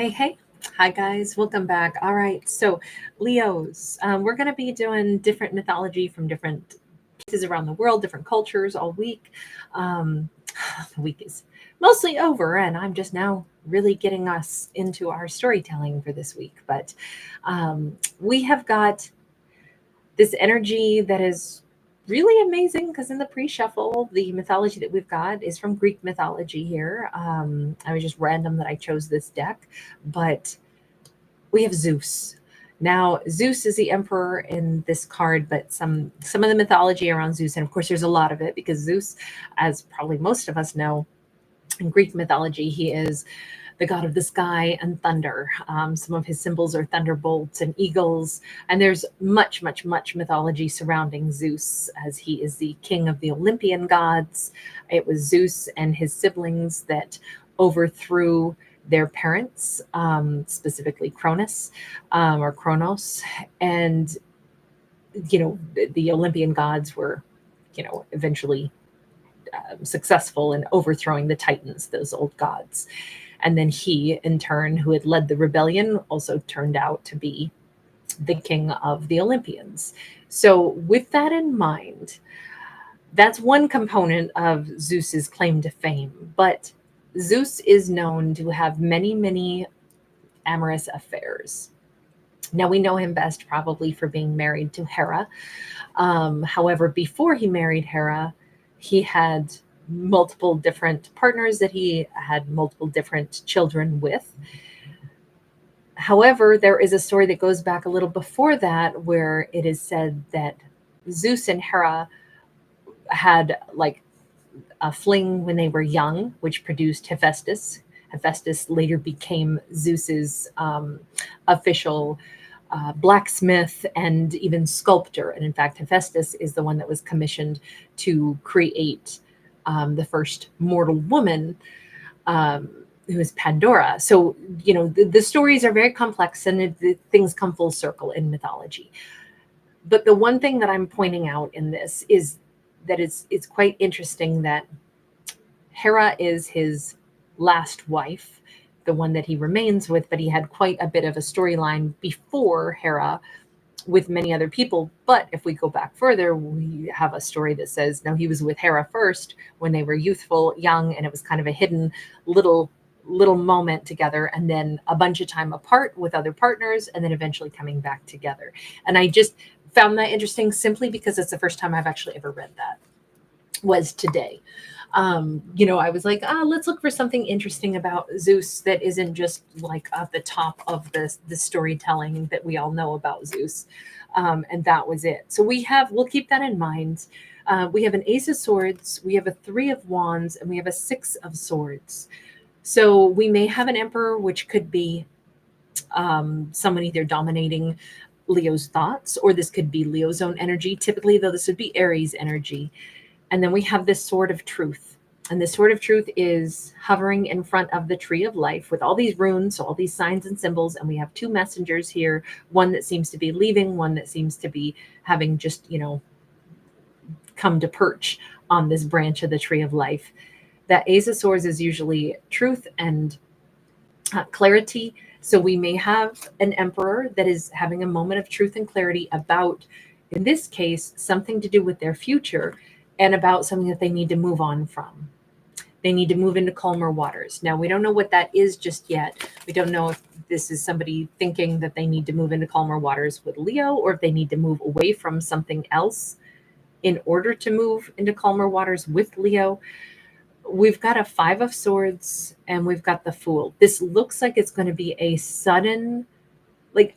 Hey. Hi, guys. Welcome back. All right. So, Leos, we're going to be doing different mythology from different places around the world, different cultures all week. Um, the week is mostly over, and I'm just now really getting us into our storytelling for this week. But we have got this energy that is really amazing because in the pre-shuffle the mythology that we've got is from Greek mythology here. I was just random that I chose this deck, but we have Zeus. Now Zeus is the emperor in this card, but some of the mythology around Zeus, and of course there's a lot of it because Zeus, as probably most of us know, in Greek mythology he is the god of the sky and thunder. Some of his symbols are thunderbolts and eagles, and there's much mythology surrounding Zeus, as he is the king of the Olympian gods. It was Zeus and his siblings that overthrew their parents, specifically Cronus or Kronos, and the Olympian gods were, eventually successful in overthrowing the Titans, those old gods. And then he, in turn, who had led the rebellion, also turned out to be the king of the Olympians. So, with that in mind, that's one component of Zeus's claim to fame. But Zeus is known to have many amorous affairs. Now, we know him best probably for being married to Hera. However, before he married Hera, he had multiple different partners that he had multiple different children with. However, there is a story that goes back a little before that where it is said that Zeus and Hera had like a fling when they were young, which produced Hephaestus. Hephaestus later became Zeus's official blacksmith and even sculptor. And in fact, Hephaestus is the one that was commissioned to create the first mortal woman, who is Pandora. So, the stories are very complex, and things come full circle in mythology. But the one thing that I'm pointing out in this is that it's quite interesting that Hera is his last wife, the one that he remains with, but he had quite a bit of a storyline before Hera with many other people. But if we go back further, we have a story that says, no, he was with Hera first when they were youthful, young, and it was kind of a hidden little moment together, and then a bunch of time apart with other partners, and then eventually coming back together. And I just found that interesting simply because it's the first time I've actually ever read that, was today. I was like, let's look for something interesting about Zeus that isn't just like at the top of the storytelling that we all know about Zeus. And that was it. So we'll keep that in mind. We have an Ace of Swords, we have a Three of Wands, and we have a Six of Swords. So we may have an Emperor, which could be someone either dominating Leo's thoughts, or this could be Leo's own energy. Typically, though, this would be Aries energy. And then we have this Sword of Truth. And the Sword of Truth is hovering in front of the Tree of Life with all these runes, so all these signs and symbols. And we have two messengers here, one that seems to be leaving, one that seems to be having just, come to perch on this branch of the Tree of Life. That Ace of Swords is usually truth and clarity. So we may have an emperor that is having a moment of truth and clarity about, in this case, something to do with their future, and about something that they need to move on from. They need to move into calmer waters. Now, we don't know what that is just yet. We don't know if this is somebody thinking that they need to move into calmer waters with Leo, or if they need to move away from something else in order to move into calmer waters with Leo. We've got a Five of Swords, and we've got the Fool. This looks like it's going to be a sudden,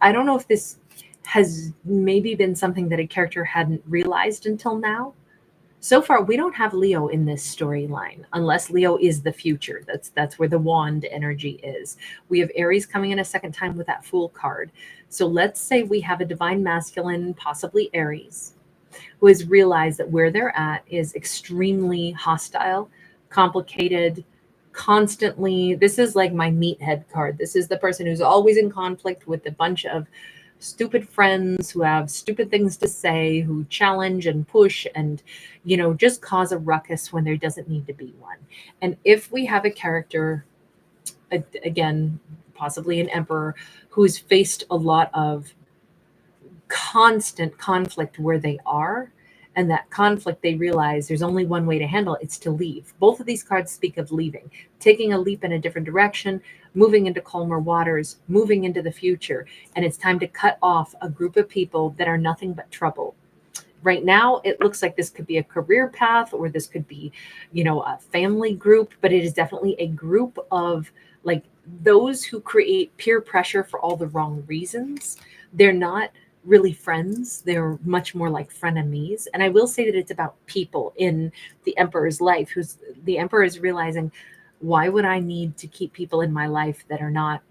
I don't know if this has maybe been something that a character hadn't realized until now. So far, we don't have Leo in this storyline, unless Leo is the future. That's where the wand energy is. We have Aries coming in a second time with that Fool card. So let's say we have a divine masculine, possibly Aries, who has realized that where they're at is extremely hostile, complicated, constantly. This is like my meathead card. This is the person who's always in conflict with a bunch of stupid friends who have stupid things to say, who challenge and push and, just cause a ruckus when there doesn't need to be one. And if we have a character, again, possibly an emperor, who's faced a lot of constant conflict where they are. And that conflict, they realize there's only one way to handle it. It's to leave. Both of these cards speak of leaving, taking a leap in a different direction, moving into calmer waters, moving into the future. And it's time to cut off a group of people that are nothing but trouble. Right now, it looks like this could be a career path, or this could be, a family group, but it is definitely a group of like those who create peer pressure for all the wrong reasons. They're not really friends. They're much more like frenemies. And I will say that it's about people in the emperor's life, who's the emperor is realizing, why would I need to keep people in my life that are not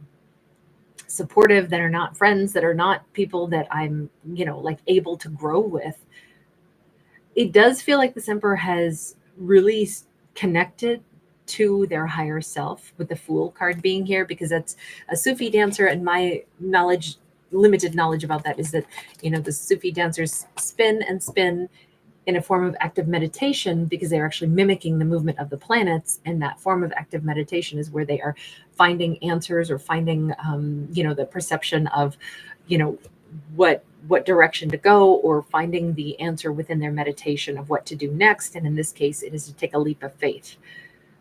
supportive, that are not friends, that are not people that I'm, like able to grow with? It does feel like this emperor has really connected to their higher self, with the Fool card being here, because that's a Sufi dancer, and my limited knowledge about that is that, the Sufi dancers spin and spin in a form of active meditation, because they're actually mimicking the movement of the planets. And that form of active meditation is where they are finding answers, or finding, the perception of, what direction to go, or finding the answer within their meditation of what to do next. And in this case, it is to take a leap of faith.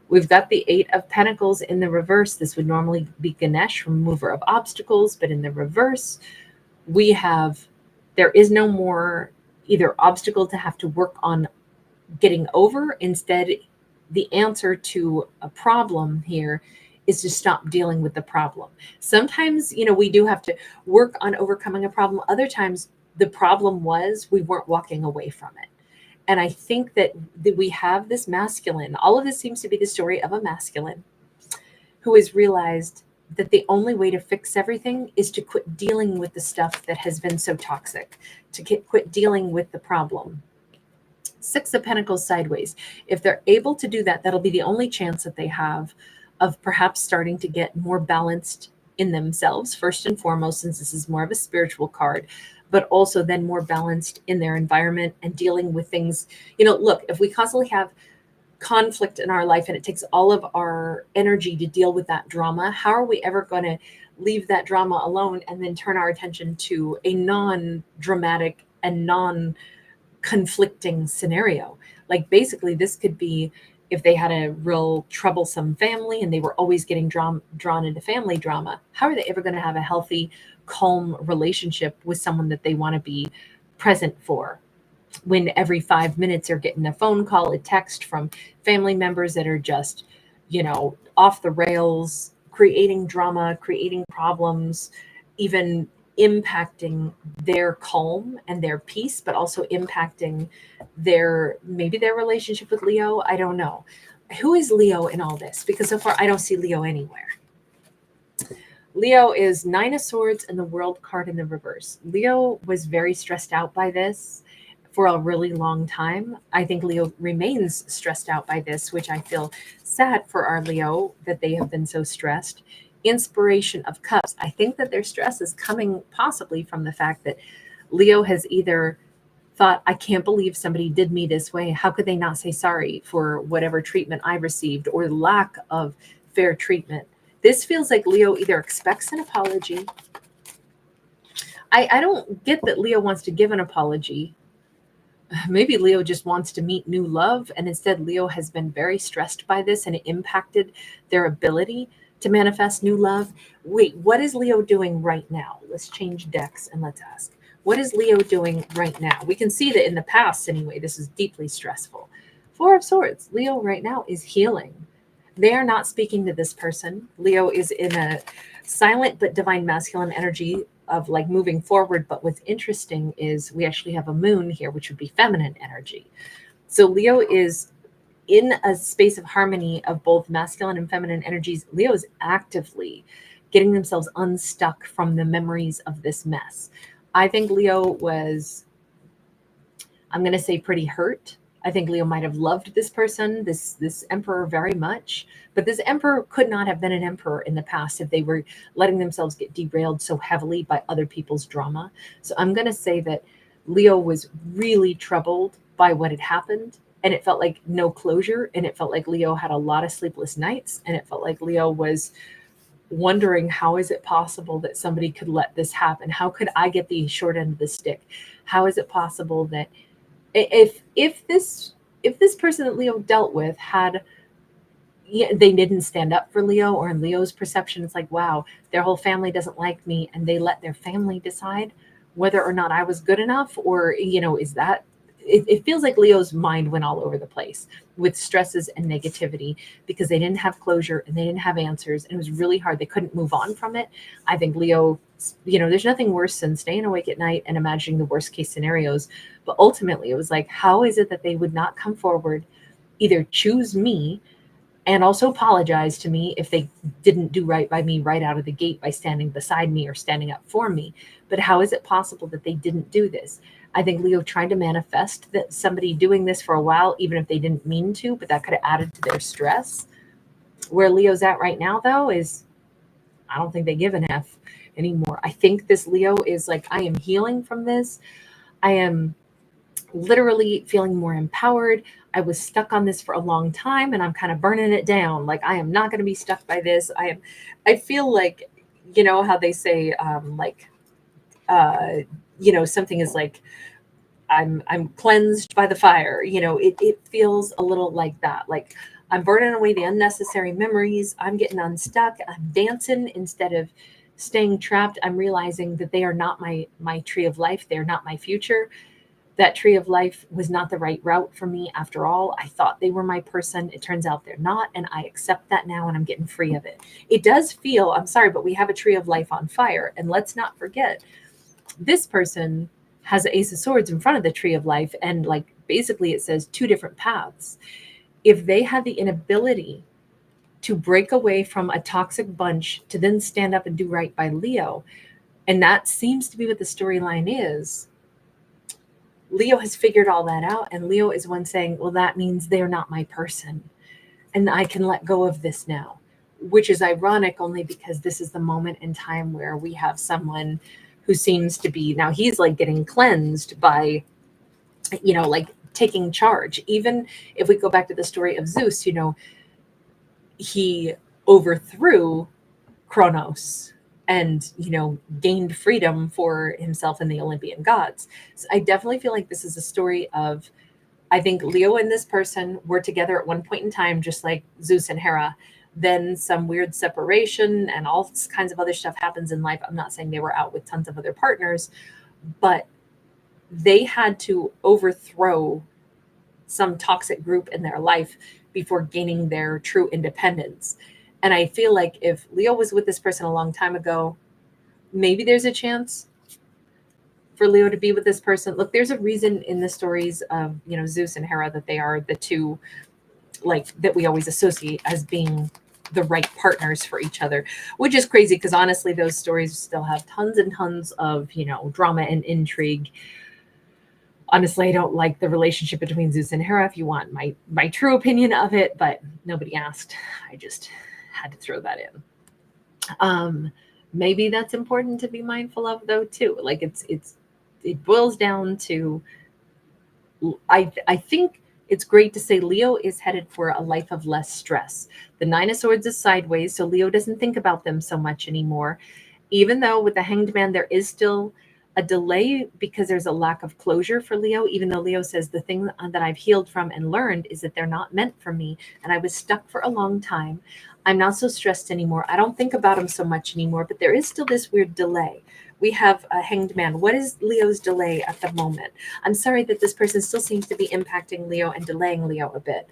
We've got the Eight of Pentacles in the reverse. This would normally be Ganesh, remover of obstacles, but in the reverse, we have, there is no more either obstacle to have to work on getting over. Instead, the answer to a problem here is to stop dealing with the problem. Sometimes, we do have to work on overcoming a problem. Other times, the problem was we weren't walking away from it. And I think that we have this masculine, all of this seems to be the story of a masculine who has realized that the only way to fix everything is to quit dealing with the stuff that has been so toxic, to quit dealing with the problem. Six of Pentacles sideways. If they're able to do that, that'll be the only chance that they have of perhaps starting to get more balanced in themselves, first and foremost, since this is more of a spiritual card, but also then more balanced in their environment and dealing with things. Look, if we constantly have conflict in our life and it takes all of our energy to deal with that drama, how are we ever going to leave that drama alone and then turn our attention to a non-dramatic and non-conflicting scenario? Like, basically, this could be if they had a real troublesome family and they were always getting drawn into family drama. How are they ever going to have a healthy, calm relationship with someone that they want to be present for, when every 5 minutes they're getting a phone call, a text from family members that are just, off the rails, creating drama, creating problems, even impacting their calm and their peace, but also impacting maybe their relationship with Leo. I don't know. Who is Leo in all this? Because so far I don't see Leo anywhere. Leo is Nine of Swords and the World card in the reverse. Leo was very stressed out by this for a really long time. I think Leo remains stressed out by this, which I feel sad for our Leo that they have been so stressed. Inspiration of Cups. I think that their stress is coming possibly from the fact that Leo has either thought, I can't believe somebody did me this way. How could they not say sorry for whatever treatment I received, or lack of fair treatment? This feels like Leo either expects an apology. I don't get that Leo wants to give an apology. Maybe Leo just wants to meet new love, and instead Leo has been very stressed by this, and it impacted their ability to manifest new love. Wait, what is Leo doing right now? Let's change decks and let's ask. What is Leo doing right now? We can see that in the past, anyway, this is deeply stressful. Four of Swords. Leo right now is healing. They are not speaking to this person. Leo is in a silent but divine masculine energy of like moving forward. But what's interesting is we actually have a moon here, which would be feminine energy. So Leo is in a space of harmony of both masculine and feminine energies. Leo is actively getting themselves unstuck from the memories of this mess. I think Leo was, I'm going to say, pretty hurt. I think Leo might have loved this person, this emperor, very much. But this emperor could not have been an emperor in the past if they were letting themselves get derailed so heavily by other people's drama. So I'm going to say that Leo was really troubled by what had happened. And it felt like no closure. And it felt like Leo had a lot of sleepless nights. And it felt like Leo was wondering, how is it possible that somebody could let this happen? How could I get the short end of the stick? How is it possible that if this person that Leo dealt with had, yeah, they didn't stand up for Leo, or in Leo's perception, it's like, wow, their whole family doesn't like me, and they let their family decide whether or not I was good enough, or, is that, it feels like Leo's mind went all over the place with stresses and negativity because they didn't have closure and they didn't have answers, and it was really hard. They couldn't move on from it. I think Leo, there's nothing worse than staying awake at night and imagining the worst case scenarios. But ultimately, it was like, how is it that they would not come forward, either choose me and also apologize to me if they didn't do right by me right out of the gate by standing beside me or standing up for me? But how is it possible that they didn't do this? I think Leo tried to manifest that somebody doing this for a while, even if they didn't mean to, but that could have added to their stress. Where Leo's at right now, though, is I don't think they give an F anymore. I think this Leo is like, I am healing from this. I am literally feeling more empowered. I was stuck on this for a long time and I'm kind of burning it down. Like, I am not going to be stuck by this. I feel like, how they say, something is like, I'm cleansed by the fire. It feels a little like that. Like, I'm burning away the unnecessary memories. I'm getting unstuck. I'm dancing instead of staying trapped. I'm realizing that they are not my tree of life. They're not my future. That tree of life was not the right route for me after all. I thought they were my person. It turns out they're not. And I accept that now, and I'm getting free of it. It does feel, I'm sorry, but we have a tree of life on fire. And let's not forget, this person has the Ace of Swords in front of the tree of life. And like, basically it says two different paths. If they had the inability to break away from a toxic bunch to then stand up and do right by Leo, and that seems to be what the storyline is, Leo has figured all that out, and Leo is one saying, well, that means they're not my person, and I can let go of this now, which is ironic only because this is the moment in time where we have someone who seems to be, now he's like getting cleansed by, like taking charge. Even if we go back to the story of Zeus, he overthrew Kronos and gained freedom for himself and the Olympian gods. So I definitely feel like this is a story of, I think Leo and this person were together at one point in time, just like Zeus and Hera. Then some weird separation and all kinds of other stuff happens in life. I'm not saying they were out with tons of other partners, but they had to overthrow some toxic group in their life before gaining their true independence. And I feel like if Leo was with this person a long time ago, maybe there's a chance for Leo to be with this person. Look, there's a reason in the stories of, Zeus and Hera that they are the two, like, that we always associate as being the right partners for each other, which is crazy because honestly, those stories still have tons and tons of, drama and intrigue. Honestly, I don't like the relationship between Zeus and Hera, if you want my true opinion of it, but nobody asked. I just had to throw that in. Maybe that's important to be mindful of, though, too. Like, it boils down to, I think it's great to say Leo is headed for a life of less stress. The Nine of Swords is sideways, so Leo doesn't think about them so much anymore. Even though with the Hanged Man, there is still a delay because there's a lack of closure for Leo, even though Leo says the thing that I've healed from and learned is that they're not meant for me. And I was stuck for a long time. I'm not so stressed anymore. I don't think about them so much anymore, but there is still this weird delay. We have a Hanged Man. What is Leo's delay at the moment? I'm sorry that this person still seems to be impacting Leo and delaying Leo a bit.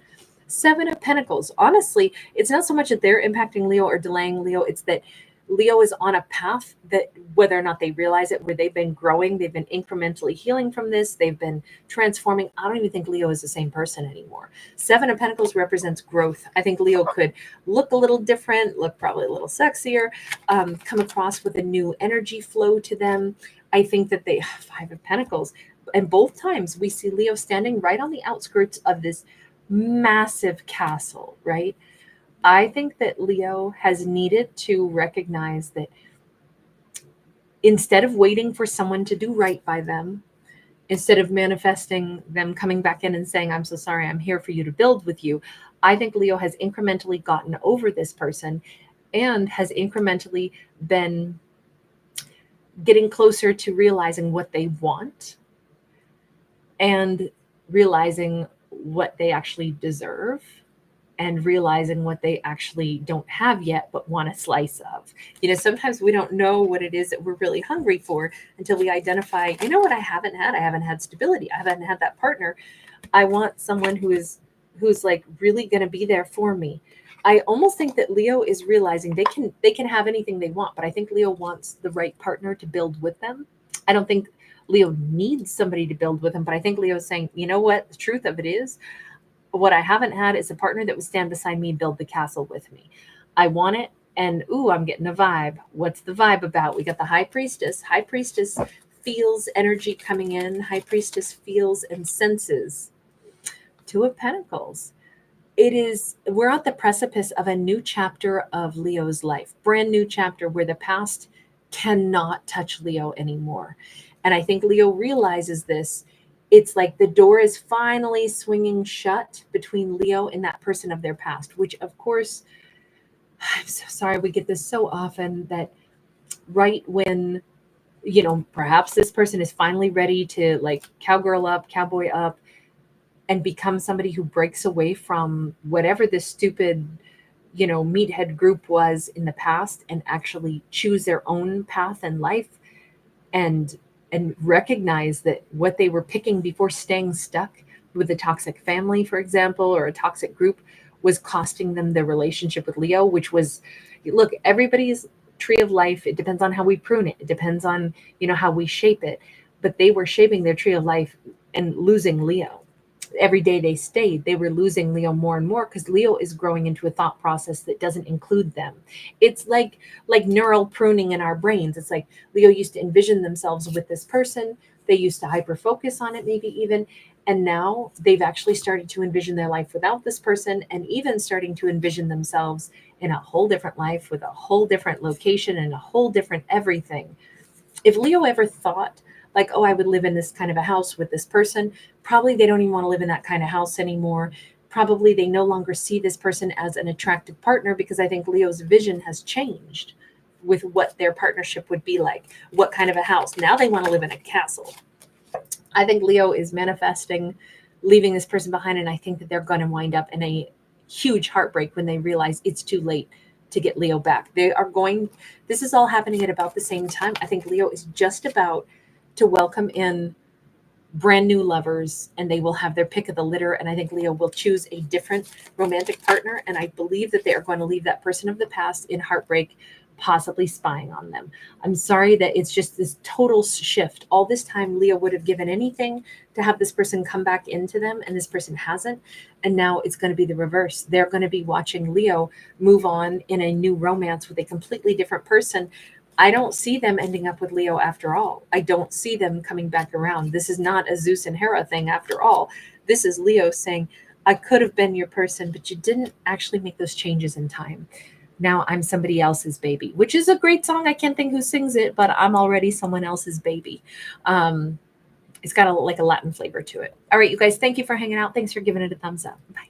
Seven of Pentacles. Honestly, it's not so much that they're impacting Leo or delaying Leo. It's that Leo is on a path that, whether or not they realize it, where they've been growing, they've been incrementally healing from this, they've been transforming. I don't even think Leo is the same person anymore. Seven of Pentacles represents growth. I think Leo could look a little different, look probably a little sexier, come across with a new energy flow to them. I think that they, Five of Pentacles, and both times we see Leo standing right on the outskirts of this massive castle, right? I think that Leo has needed to recognize that instead of waiting for someone to do right by them, instead of manifesting them coming back in and saying, I'm so sorry, I'm here for you to build with you, I think Leo has incrementally gotten over this person and has incrementally been getting closer to realizing what they want and realizing what they actually deserve and realizing what they actually don't have yet but want a slice of. Sometimes we don't know what it is that we're really hungry for until we identify, what I haven't had? I haven't had stability. I haven't had that partner. I want someone who's like really going to be there for me. I almost think that Leo is realizing they can have anything they want, but I think Leo wants the right partner to build with them. I don't think Leo needs somebody to build with him, but I think Leo is saying, you know what? The truth of it is, what I haven't had is a partner that would stand beside me and build the castle with me. I want it. And I'm getting a vibe. What's the vibe about? We got the high priestess. High priestess feels energy coming in. High priestess feels and senses. Two of Pentacles. We're at the precipice of a new chapter of Leo's life, brand new chapter where the past cannot touch Leo anymore. And I think Leo realizes this. It's like the door is finally swinging shut between Leo and that person of their past, which of course, I'm so sorry, we get this so often that right when, perhaps this person is finally ready to like cowgirl up, cowboy up, and become somebody who breaks away from whatever this stupid, meathead group was in the past and actually choose their own path in life and recognize that what they were picking before staying stuck with a toxic family, for example, or a toxic group was costing them their relationship with Leo, which was, look, everybody's tree of life, it depends on how we prune it. It depends on, how we shape it. But they were shaping their tree of life and losing Leo. Every day they stayed, they were losing Leo more and more because Leo is growing into a thought process that doesn't include them. It's like neural pruning in our brains. It's like Leo used to envision themselves with this person. They used to hyper focus on it, maybe even. And now they've actually started to envision their life without this person and even starting to envision themselves in a whole different life with a whole different location and a whole different everything. If Leo ever thought, like, I would live in this kind of a house with this person, probably they don't even want to live in that kind of house anymore. Probably they no longer see this person as an attractive partner because I think Leo's vision has changed with what their partnership would be like. What kind of a house? Now they want to live in a castle. I think Leo is manifesting leaving this person behind, and I think that they're going to wind up in a huge heartbreak when they realize it's too late to get Leo back. This is all happening at about the same time. I think Leo is just about to welcome in brand new lovers, and they will have their pick of the litter. And I think Leo will choose a different romantic partner. And I believe that they are going to leave that person of the past in heartbreak, possibly spying on them. I'm sorry that it's just this total shift. All this time, Leo would have given anything to have this person come back into them, and this person hasn't. And now it's going to be the reverse. They're going to be watching Leo move on in a new romance with a completely different person. I don't see them ending up with Leo after all. I don't see them coming back around. This is not a Zeus and Hera thing after all. This is Leo saying, I could have been your person, but you didn't actually make those changes in time. Now I'm somebody else's baby, which is a great song. I can't think who sings it, but I'm already someone else's baby. It's got a Latin flavor to it. All right, you guys, thank you for hanging out. Thanks for giving it a thumbs up. Bye.